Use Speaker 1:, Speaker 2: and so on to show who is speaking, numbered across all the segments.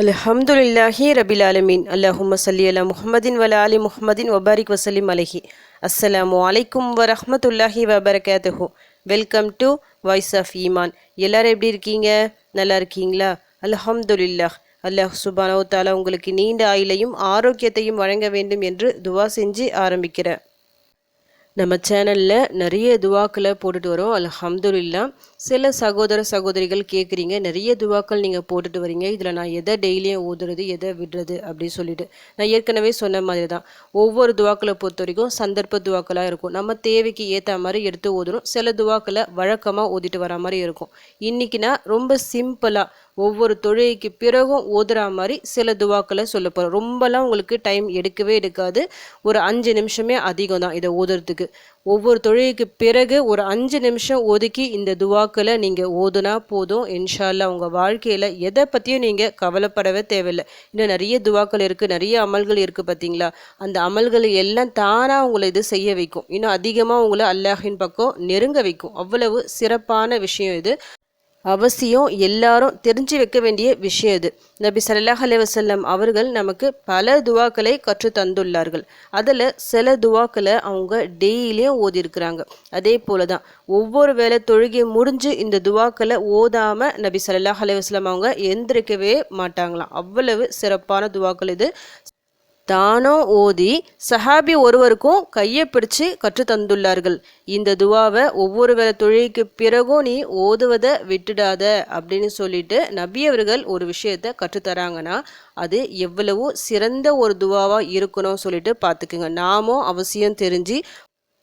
Speaker 1: அல்ஹம்துலில்லாஹி ரபில் ஆலமீன். அல்லாஹும்ம ஸல்லி அலா முஹம்மதின் வல ஆலி முஹம்மதின் வபாரிக் வசல்லிம் அலைஹி. அஸ்ஸலாமு அலைக்கும் வரஹ்மத்துல்லாஹி வபரகாத்துஹு. வெல்கம் டு வாய்ஸ் ஆஃப் ஈமான். எல்லாரும் எப்படி இருக்கீங்க? நல்லா இருக்கீங்களா? அல்ஹம்துலில்லாஹ். அல்லாஹ் சுப்ஹானஹு வ தஆலா உங்களுக்கு நீண்ட ஆயுளையும் ஆரோக்கியத்தையும் வழங்க வேண்டும் என்று துவா செஞ்சு ஆரம்பிக்கிறேன். நம்ம சேனலில் நிறைய துவாக்களை போட்டுட்டு வரோம். அல்ஹம்துலில்லாஹ். சில சகோதர சகோதரிகள் கேட்குறீங்க, நிறைய துவாக்கள் நீங்கள் போட்டுட்டு வரீங்க, இதில் நான் எதை டெய்லியும் ஓதுறது, எதை விடுறது அப்படின்னு சொல்லிட்டு. நான் ஏற்கனவே சொன்ன மாதிரி தான், ஒவ்வொரு துவாக்களை பொறுத்த வரைக்கும் சந்தர்ப்ப துவாக்களாக இருக்கும். நம்ம தேவைக்கு ஏற்ற மாதிரி எடுத்து ஓதுறோம். சில துவாக்களை வழக்கமாக ஓதிட்டு வர மாதிரி இருக்கும். இன்றைக்கி நான் ரொம்ப சிம்பிளாக ஒவ்வொரு தொழுகைக்கு பிறகும் ஓதுற மாதிரி சில துவாக்களை சொல்ல போகிறோம். ரொம்பலாம் உங்களுக்கு டைம் எடுக்கவே எடுக்காது. ஒரு 5 நிமிஷமே அதிகம் தான் இதை ஓதுறதுக்கு. ஒவ்வொரு தொழுகைக்கு பிறகு ஒரு 5 நிமிஷம் ஒதுக்கி இந்த துவாக்களை நீங்கள் ஓதுனா போதும். இன்ஷா அல்லாஹ் உங்கள் வாழ்க்கையில் எதை பற்றியும் நீங்கள் கவலைப்படவே தேவையில்லை. இன்னும் நிறைய துவாக்கள் இருக்குது, நிறைய அமல்கள் இருக்குது பார்த்தீங்களா? அந்த அமல்கள் எல்லாம் தானாக உங்களை இது செய்ய வைக்கும். இன்னும் அதிகமாக உங்களை அல்லாஹின் பக்கம் நெருங்க வைக்கும். அவ்வளவு சிறப்பான விஷயம் இது. அவசியம் எல்லாரும் தெரிஞ்சு வைக்க வேண்டிய விஷயம் இது. நபி ஸல்லல்லாஹு அலைஹி வஸல்லம் அவர்கள் நமக்கு பல துவாக்களை கற்று தந்துள்ளார்கள். அதில் சில துவாக்களை அவங்க டெய்லியும் ஓதியிருக்கிறாங்க. அதே போல தான் ஒவ்வொரு வேளை தொழுகை முடிஞ்சு இந்த துவாக்களை ஓதாமல் நபி ஸல்லல்லாஹு அலைஹி வஸல்லம் அவங்க எந்திரிக்கவே மாட்டாங்களாம். அவ்வளவு சிறப்பான துவாக்கள் இது. தானோ ஓதி சஹாபி ஒருவருக்கும் கையை பிடிச்சு கற்று தந்துள்ளார்கள். இந்த துவாவை ஒவ்வொரு வேளை தொழுகைக்கு பிறகும் நீ ஓதுவதை விட்டுடாத அப்படின்னு சொல்லிட்டு நபி அவர்கள் ஒரு விஷயத்தை கற்றுத்தராங்கன்னா அது எவ்வளவோ சிறந்த ஒரு துவாவாக இருக்கணும் சொல்லிட்டு பார்த்துக்குங்க. நாமும் அவசியம் தெரிஞ்சு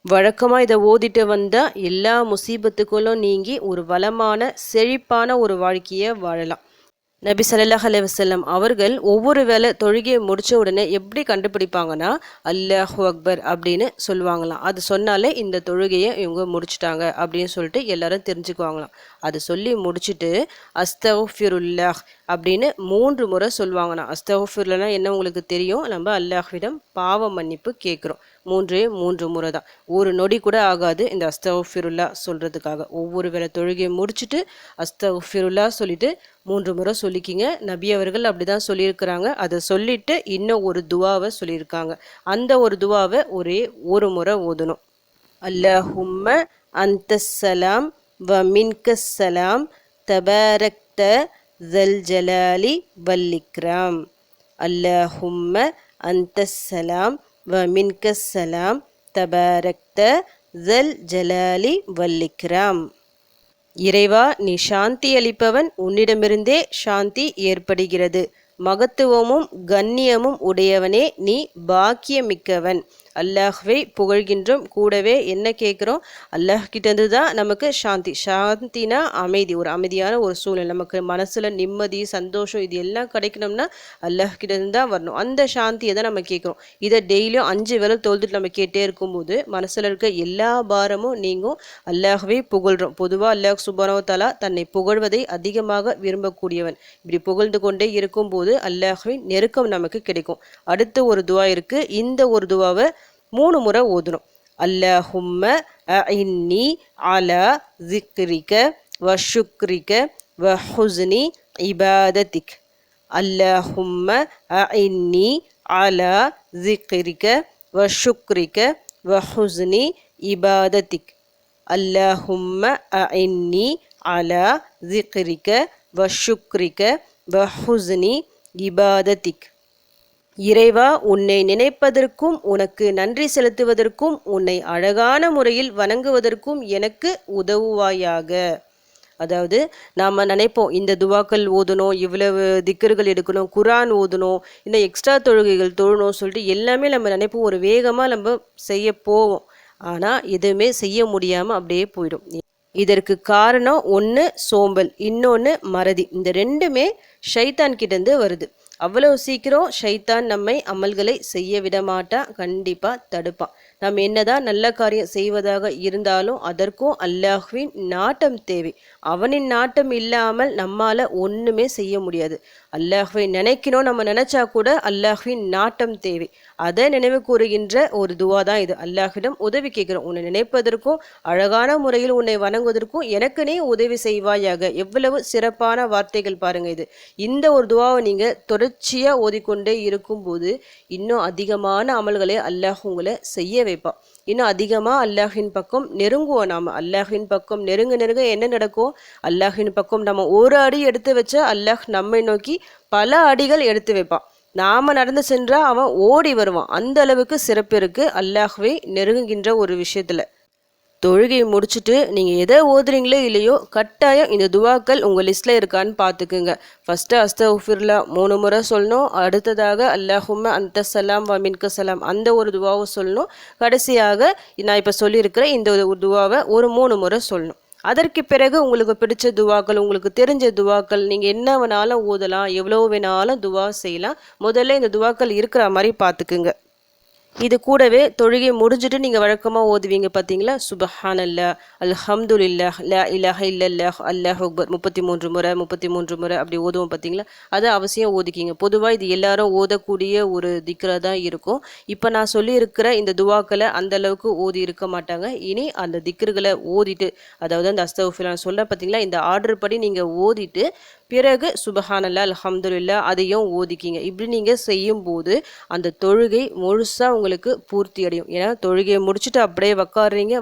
Speaker 1: வழக்கமாக இதை ஓதிட்டு வந்தால் எல்லா முசீபத்துக்களும் நீங்கி ஒரு வளமான செழிப்பான ஒரு வாழ்க்கையை வாழலாம். நபி ஸல்லல்லாஹு அலைஹி வஸல்லம் அவர்கள் ஒவ்வொரு வேளை தொழுகையை முடித்த உடனே எப்படி கண்டுபிடிப்பாங்கன்னா அல்லாஹு அக்பர் அப்படின்னு சொல்லுவாங்களாம். அது சொன்னாலே இந்த தொழுகையை இவங்க முடிச்சிட்டாங்க அப்படின்னு சொல்லிட்டு எல்லாரும் தெரிஞ்சுக்குவாங்களாம். அது சொல்லி முடிச்சுட்டு அஸ்தக்ஃபிருல்லாஹ் அப்படின்னு 3 முறை சொல்லுவாங்கண்ணா. அஸ்தக்ஃபிருல்லாஹ்னா என்ன உங்களுக்கு தெரியும்? நம்ம அல்லாஹ்விடம் பாவ மன்னிப்பு கேட்குறோம். 3 முறை தான். ஒரு நொடி கூட ஆகாது இந்த அஸ்தக்ஃபிருல்லாஹ் சொல்கிறதுக்காக. ஒவ்வொரு வேளை தொழுகையை முடிச்சுட்டு அஸ்தக்ஃபிருல்லாஹ் சொல்லிட்டு 3 முறை சொல்லிக்கிங்க. நபி அவர்கள் அப்படி தான் சொல்லியிருக்கிறாங்க. அதை சொல்லிட்டு இன்னும் ஒரு துவாவை சொல்லியிருக்காங்க. அந்த ஒரு துவாவை ஒரே ஒரு முறை ஓதணும். அல்லாஹும்ம அந்தஸ்ஸலாம் வ மின்கஸ்ஸலாம் தபாரக்த ஸல் ஜலாலி வல் இக்ராம். அல்லாஹும்ம அந்தஸ்ஸலாம் வ மின்கஸ்ஸலாம் தபாரக்த ஸல் ஜலாலி வல் இக்ராம். இறைவா, நீ சாந்தி அளிப்பவன், உன்னிடமிருந்தே சாந்தி ஏற்படுகிறது. மகத்துவமும் கண்ணியமும் உடையவனே, நீ பாக்கியமிக்கவன். அல்லாஹ்வை புகழ்கின்றோம். கூடவே என்ன கேட்குறோம்? அல்லாஹ் கிட்டேருந்து தான் நமக்கு சாந்தி. சாந்தினா அமைதி, ஒரு அமைதியான ஒரு சூழ்நிலை. நமக்கு மனசில் நிம்மதி, சந்தோஷம் இது எல்லாம் கிடைக்கணும்னா அல்லாஹ் கிட்டேருந்து தான் வரணும். அந்த சாந்தியை தான் நம்ம கேட்குறோம். இதை டெய்லியும் 5 வேளை தொழுதுட்டு நம்ம கேட்டே இருக்கும்போது மனசில் இருக்க எல்லா பாரமும் நீங்கும். அல்லாஹ்வை புகழ்கிறோம். பொதுவாக அல்லாஹ் சுப்ஹானஹு வ தஆலா தன்னை புகழ்வதை அதிகமாக விரும்பக்கூடியவன். இப்படி புகழ்ந்து கொண்டே இருக்கும்போது அல்லாஹ்வின் நெருக்கம் நமக்கு கிடைக்கும். அடுத்த ஒரு துவா இருக்கு. இந்த ஒரு துவாவை 3 முறை ஓதணும். அல்லாஹும்ம அஇன்னி அலா ஸிக்ரிக வ ஷுக்ரிக வ ஹுஸ்னி இபாதத்திக். அல்லாஹும்ம அஇன்னி அலா ஸிக்ரிக வ ஷுக்ரிக வ ஹுஸ்னி இபாதத்திக். அல்லாஹும்ம அஇன்னி அலா ஸிக்ரிக வ ஷுக்ரிக வ ஹுஸ்னி இபாதத்திக். இறைவா, உன்னை நினைப்பதற்கும் உனக்கு நன்றி செலுத்துவதற்கும் உன்னை அழகான முறையில் வணங்குவதற்கும் எனக்கு உதவுவாயாக. அதாவது நாம் நினைப்போம் இந்த துவாக்கள் ஓதணும், இவ்வளவு திக்கர்கள் எடுக்கணும், குரான் ஓதணும், இன்னும் எக்ஸ்ட்ரா தொழுகைகள் தொழணும் சொல்லிட்டு எல்லாமே நம்ம நினைப்போம். ஒரு வேகமாக நம்ம செய்ய போவோம். ஆனால் எதுவுமே செய்ய முடியாமல் அப்படியே போயிடும். இதற்கு காரணம் ஒன்று சோம்பல், இன்னொன்று மறதி. இந்த ரெண்டுமே ஷைத்தான் கிட்டேருந்து வருது. அவ்வளவு சீக்கிரம் ஷைத்தான் நம்மை அமல்களை செய்ய விட மாட்டான், கண்டிப்பாக தடுப்பான். நம்ம என்னதான் நல்ல காரியம் செய்வதாக இருந்தாலும் அதற்கும் அல்லாஹ்வின் நாட்டம் தேவை. அவனின் நாட்டம் இல்லாமல் நம்மால ஒண்ணுமே செய்ய முடியாது. அல்லாஹ்வை நினைக்கணும், நம்ம நினைச்சா கூட அல்லாஹ்வின் நாட்டம் தேவை. அதை நினைவு கூறுகின்ற ஒரு துவா தான் இது. அல்லாஹ்விடம் உதவி கேட்கிறோம். உன்னை நினைப்பதற்கும் அழகான முறையில் உன்னை வணங்குவதற்கும் எனக்கு நீ உதவி செய்வாயாக. எவ்வளவு சிறப்பான வார்த்தைகள் பாருங்க இது. இந்த ஒரு துவாவை நீங்க தொடர்ச்சியா ஓதிக்கொண்டே இருக்கும்போது இன்னும் அதிகமான அமல்களை அல்லாஹ் உங்களை செய்ய வைப்பான். இன்னும் அதிகமாக அல்லாஹின் பக்கம் நெருங்குவோம். நாம் அல்லாஹின் பக்கம் நெருங்க நெருங்க என்ன நடக்கும்? அல்லாஹின் பக்கம் நம்ம ஒரு அடி எடுத்து வச்சா அல்லாஹ் நம்மை நோக்கி பல அடிகள் எடுத்து வைப்பான். நாம நடந்து சென்றா அவன் ஓடி வருவான். அந்த அளவுக்கு சிறப்பு இருக்கு அல்லாஹ்வை நெருங்குகின்ற ஒரு விஷயத்துல. தொழுகையை முடிச்சுட்டு நீங்கள் எதை ஓதுறீங்களோ இல்லையோ கட்டாயம் இந்த துவாக்கள் உங்கள் லிஸ்ட்டில் இருக்கான்னு பார்த்துக்குங்க. ஃபஸ்ட்டு அஸ்தக்ஃபிருல்லா 3 முறை சொல்லணும். அடுத்ததாக அல்லாஹும்ம அன்த சலாம் வ மின்க சலாம் அந்த ஒரு துவாவை சொல்லணும். கடைசியாக நான் இப்போ சொல்லியிருக்கிற இந்த ஒரு துவாவை ஒரு 3 முறை சொல்லணும். அதற்கு பிறகு உங்களுக்கு பிடிச்ச துவாக்கள், உங்களுக்கு தெரிஞ்ச துவாக்கள், நீங்கள் என்ன வேணாலும் ஓதலாம், எவ்வளோ வேணாலும் துவா செய்யலாம். முதல்ல இந்த துவாக்கள் இருக்கிற மாதிரி பார்த்துக்குங்க. இது கூடவே தொழுகை முடிஞ்சுட்டு நீங்கள் வழக்கமாக ஓதுவீங்க பார்த்தீங்களா? சுபஹானல்லா, அல்ஹம்துலில்லாஹ், லா இலாஹ இல்லல்லாஹ், அல்லாஹ் அக்பர் 33 முறை 33 முறை அப்படி ஓதுவோம் பார்த்தீங்களா? அதை அவசியம் ஓதிக்கிங்க. பொதுவாக இது எல்லாரும் ஓதக்கூடிய ஒரு திக்ரா தான் இருக்கும். இப்போ நான் சொல்லியிருக்கிற இந்த துவாக்களை அந்த அளவுக்கு ஓதி இருக்க மாட்டாங்க. இனி அந்த திக்ருகளை ஓதிட்டு, அதாவது அந்த அஸ்தக்ஃபிருல்லாஹ் சொல்ல பார்த்தீங்களா, இந்த ஆர்டர் படி நீங்கள் ஓதிட்டு பிறகு சுபஹானல்லா, அல்ஹம்துலில்லாஹ் அதையும் ஓதிக்கிங்க. இப்படி நீங்கள் செய்யும்போது அந்த தொழுகை முழுசாக உங்களுக்கு பூர்த்தி அடையும். ஏன்னா தொழுகையை முடிச்சுட்டு அப்படியே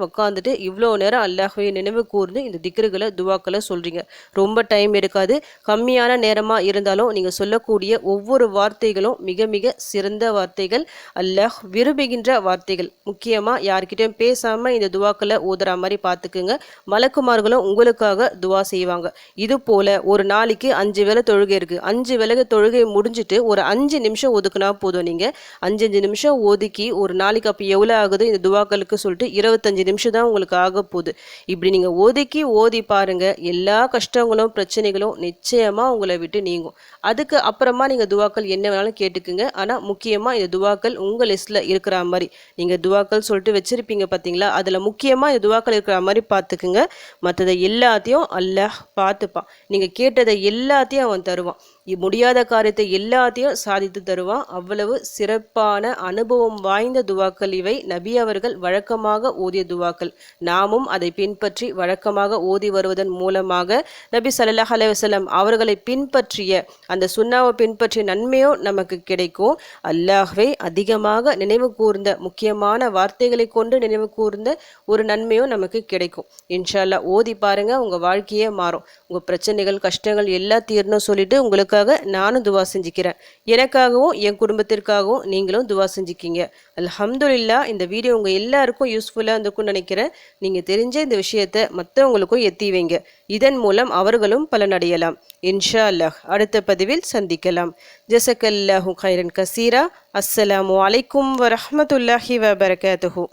Speaker 1: உக்காந்துட்டு இவ்வளோ நேரம் அல்லாஹ்வை நினைவு கூர்ந்து இந்த திக்ருகளை துவாக்களை சொல்கிறீங்க. ரொம்ப டைம் எடுக்காது. கம்மியான நேரமாக இருந்தாலும் நீங்கள் சொல்லக்கூடிய ஒவ்வொரு வார்த்தைகளும் மிக மிக சிறந்த வார்த்தைகள், அல்லாஹ் விரும்புகின்ற வார்த்தைகள். முக்கியமாக யார்கிட்டையும் பேசாமல் இந்த துவாக்களை ஓதுற மாதிரி பார்த்துக்குங்க. மலக்குமார்களும் உங்களுக்காக துவா செய்வாங்க. இது போல் ஒரு நாளைக்கு 5 வேளை தொழுகை இருக்குது. 5 வேளை தொழுகை முடிஞ்சுட்டு ஒரு 5 நிமிஷம் ஒதுக்குனா போதும். நீங்கள் 5 நிமிஷம் ஒதுக்கி ஒரு நாளைக்கு அப்போ எவ்வளோ ஆகுது இந்த துவாக்களுக்கு சொல்லிட்டு 25 நிமிஷம் தான் உங்களுக்கு ஆக போகுது. இப்படி நீங்கள் ஒதுக்கி ஓதி பாருங்க, எல்லா கஷ்டங்களும் பிரச்சனைகளும் நிச்சயமாக உங்களை விட்டு நீங்கும். அதுக்கு அப்புறமா நீங்கள் துவாக்கள் என்ன வேணாலும் கேட்டுக்குங்க. ஆனால் முக்கியமாக இந்த துவாக்கள் உங்கள் லிஸ்ட்டில் இருக்கிற மாதிரி நீங்கள் துவாக்கள் சொல்லிட்டு வச்சுருப்பீங்க பார்த்தீங்களா, அதில் முக்கியமாக இந்த துவாக்கள் இருக்கிற மாதிரி பார்த்துக்குங்க. மற்றதை எல்லாத்தையும் அல்லாஹ் பார்த்துப்பான். நீங்கள் கேட்டதை எல்லாத்தையும் அவன் தருவான். முடியாத காரியத்தை எல்லாத்தையும் சாதித்து தருவான். அவ்வளவு சிறப்பான அனுபவம் வாய்ந்த துவாக்கள் இவை. நபி அவர்கள் வழக்கமாக ஓதிய துவாக்கள். நாமும் அதை பின்பற்றி வழக்கமாக ஓதி வருவதன் மூலமாக நபி ஸல்லல்லாஹு அலைஹி வஸல்லம் அவர்களை பின்பற்றிய அந்த சுன்னாவை பின்பற்றிய நன்மையும் நமக்கு கிடைக்கும். அல்லாஹ்வை அதிகமாக நினைவு கூர்ந்த, முக்கியமான வார்த்தைகளை கொண்டு நினைவு கூர்ந்த ஒரு நன்மையும் நமக்கு கிடைக்கும். இன்ஷா அல்லாஹ் ஓதி பாருங்க, உங்க வாழ்க்கையே மாறும். உங்க பிரச்சனைகள் கஷ்டங்கள் எல்லாம் தீரணும் சொல்லிட்டு உங்களுக்கு நானும் துவா செஞ்சுக்கிறேன். எனக்காகவும் என் குடும்பத்திற்காகவும் நீங்களும் துவா செஞ்சுக்கிங்க. அல்ஹம்துலில்லாஹ். இந்த வீடியோ உங்க எல்லாருக்கும் யூஸ்ஃபுல்லா இருக்கும்னு நினைக்கிறேன். நீங்க தெரிஞ்ச இந்த விஷயத்தை மற்றவங்களுக்கும் எத்தி வைங்க. இதன் மூலம் அவர்களும் பலனடையலாம். இன்ஷா அல்லாஹ். அடுத்த பதிவில் சந்திக்கலாம். ஜஸக்கல்லாஹு கைரன் கசீரா. அஸ்ஸலாமு அலைக்கும் வரஹ்மத்துல்லாஹி வபரகாத்துஹு.